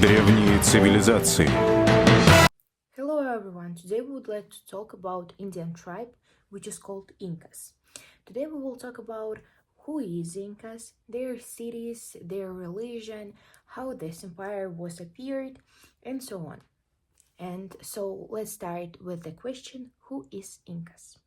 Древние цивилизации. Hello everyone, today we would like to talk about Indian tribe which is called Incas. Today we will talk about who is Incas, their cities, their religion, how this empire was appeared, and so on. And so let's start with the question, who is Incas?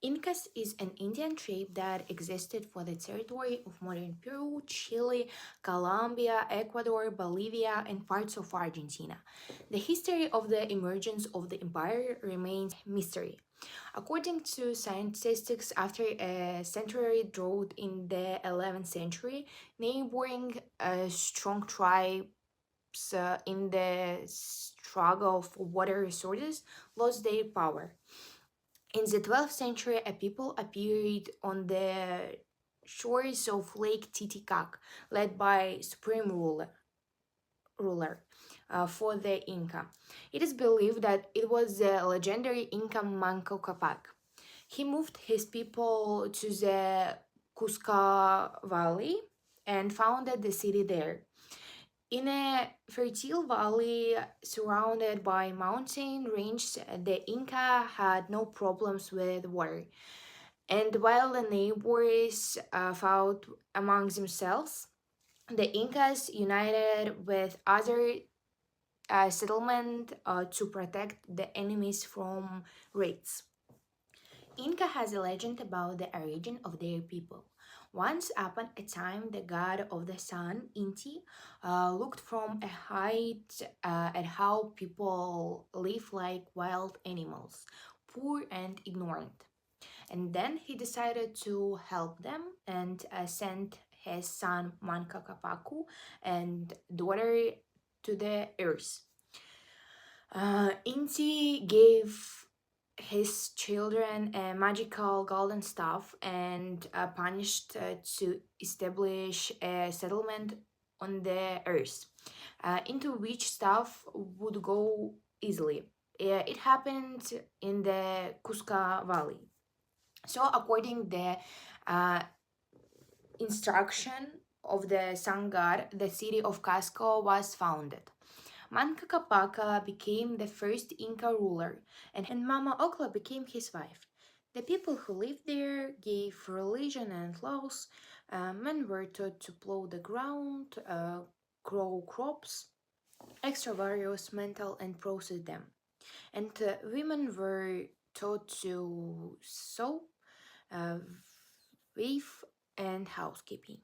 Incas is an Indian tribe that existed for the territory of modern Peru, Chile, Colombia, Ecuador, Bolivia, and parts of Argentina. The history of the emergence of the empire remains mystery. According to scientists, after a century drought in the 11th century, neighboring strong tribes in the struggle for water resources lost their power. In the 12th century, a people appeared on the shores of Lake Titicaca, led by supreme ruler for the Inca. It is believed that it was the legendary Inca Manco Capac. He moved his people to the Cusco Valley and founded the city there. In a fertile valley surrounded by mountain ranges, the Inca had no problems with water. And while the neighbors fought among themselves, the Incas united with other settlement to protect the enemies from raids. Inca has a legend about the origin of their people. Once upon a time, the god of the sun, Inti, looked from a height at how people live like wild animals, poor and ignorant. And then he decided to help them and sent his son Manka Kapaku and daughter to the earth. Inti gave his children a magical golden staff and punished to establish a settlement on the earth, into which staff would go easily. It happened in the Cusco Valley. So, according the uh, instruction of the sun god, the city of Cusco was founded. Manca Capaca became the first Inca ruler, and Mama Ocla became his wife. The people who lived there gave religion and laws. Men were taught to plow the ground, grow crops, extra various mental and process them. And women were taught to sew, uh, weave, and housekeeping.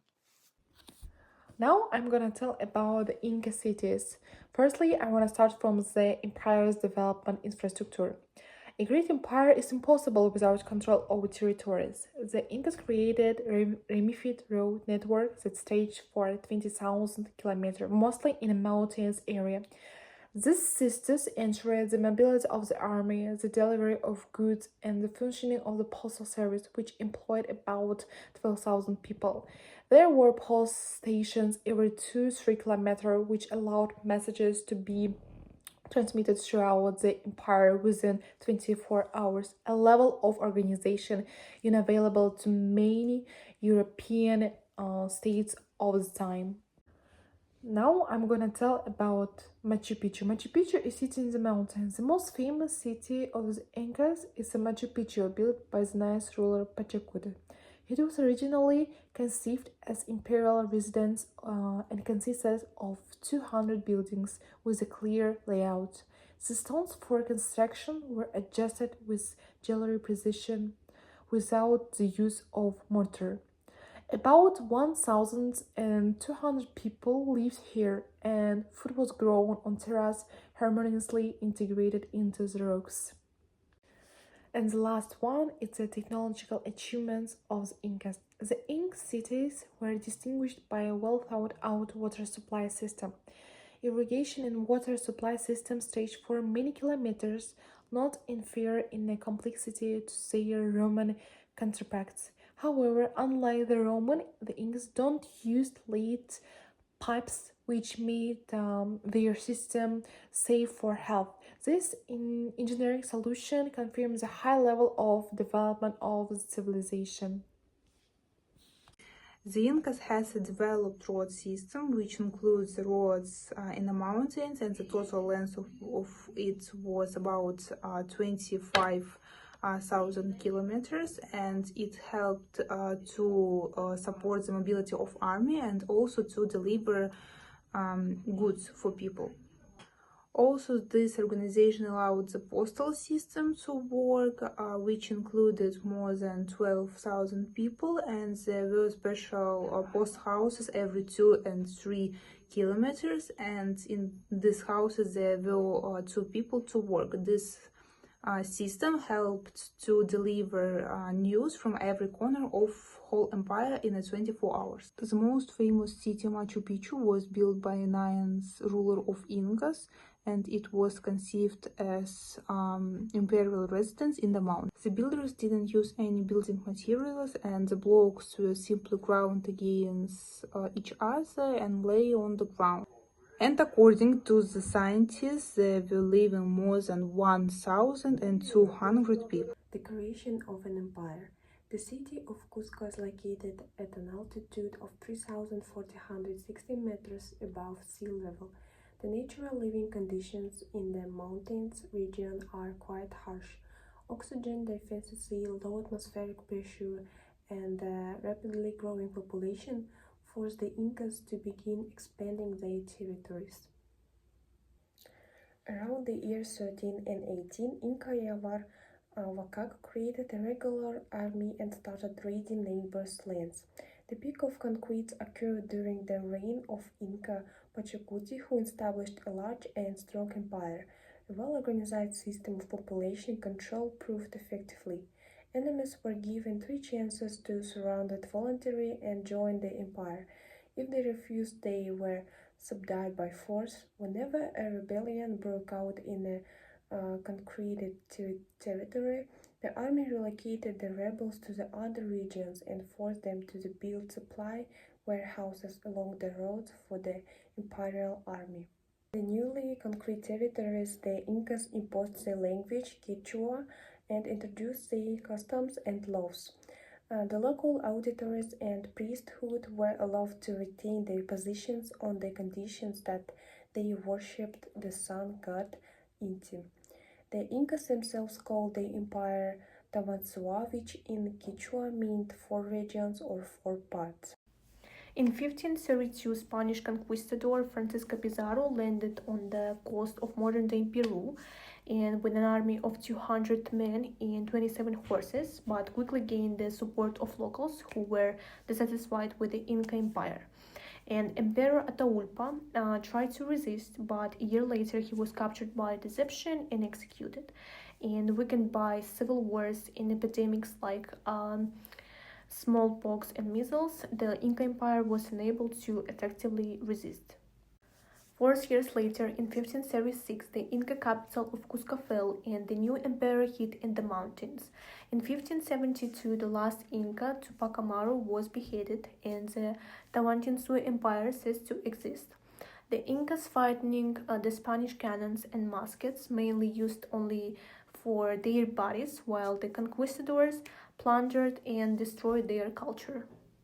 Now I'm gonna tell about the Inca cities. Firstly, I wanna start from the empire's development infrastructure. A great empire is impossible without control over territories. The Incas created a ramified road network that stretched for 20,000 kilometers, mostly in a mountainous area. These systems ensured the mobility of the army, the delivery of goods, and the functioning of the postal service, which employed about 12,000 people. There were post stations every 2-3 kilometers, which allowed messages to be transmitted throughout the empire within 24 hours, a level of organization unavailable to many European states of the time. Now I'm gonna tell about Machu Picchu. Machu Picchu is sitting in the mountains. The most famous city of the Incas is the Machu Picchu, built by the nice ruler Pachacuti. It was originally conceived as imperial residence and consisted of 200 buildings with a clear layout. The stones for construction were adjusted with jewelry precision without the use of mortar. About 1,200 people lived here, and food was grown on terraces harmoniously integrated into the rocks. And the last one is the technological achievements of the Incas. The Inca cities were distinguished by a well thought out water supply system. Irrigation and water supply systems stretched for many kilometers, not inferior in complexity to their Roman counterparts. However, unlike the Roman, the Incas don't use lead pipes, which made their system safe for health. This engineering solution confirms the high level of development of the civilization. The Incas has a developed road system, which includes the roads in the mountains, and the total length of it was about 25,000 kilometers, and it helped to support the mobility of army and also to deliver goods for people. Also, this organization allowed the postal system to work, which included more than 12,000 people, and there were special post houses every 2 and 3 kilometers, and in these houses there were 2 people to work. This system helped to deliver news from every corner of whole empire in 24 hours. The most famous city, Machu Picchu, was built by 9th ruler of Incas, and it was conceived as imperial residence in the mountain. The builders didn't use any building materials, and the blocks were simply ground against each other and lay on the ground. And according to the scientists, there were living more than 1,200 people. The creation of an empire. The city of Cusco is located at an altitude of 3,460 meters above sea level. The natural living conditions in the mountains region are quite harsh. Oxygen deficiency, low atmospheric pressure, and a rapidly growing population forced the Incas to begin expanding their territories. Around the years 13 and 18, Inca Yavar Wakak created a regular army and started raiding neighbors' lands. The peak of conquest occurred during the reign of Inca Pachacuti, who established a large and strong empire. A well-organized system of population control proved effectively. Enemies were given 3 chances to surrender voluntarily and join the empire. If they refused, they were subdued by force. Whenever a rebellion broke out in a conquered territory, the army relocated the rebels to the other regions and forced them to build supply warehouses along the roads for the imperial army. In the newly conquered territories, the Incas imposed the language Quechua and introduced the customs and laws. The local auditors and priesthood were allowed to retain their positions on the conditions that they worshipped the sun god Inti. The Incas themselves called the empire Tavanzua, which in Quechua meant 4 regions or 4 parts. In 1532, Spanish conquistador Francisco Pizarro landed on the coast of modern-day Peru, and with an army of 200 men and 27 horses, but quickly gained the support of locals who were dissatisfied with the Inca Empire. And Emperor Ataulpa tried to resist, but a year later he was captured by deception and executed. And weakened by civil wars and epidemics like smallpox and measles, the Inca Empire was unable to effectively resist. 4 years later, in 1536, the Inca capital of Cusco fell and the new emperor hid in the mountains. In 1572, the last Inca, Tupac Amaru, was beheaded and the Tawantinsuyo Empire ceased to exist. The Incas fighting the Spanish cannons and muskets, mainly used only for their bodies, while the conquistadors plundered and destroyed their culture.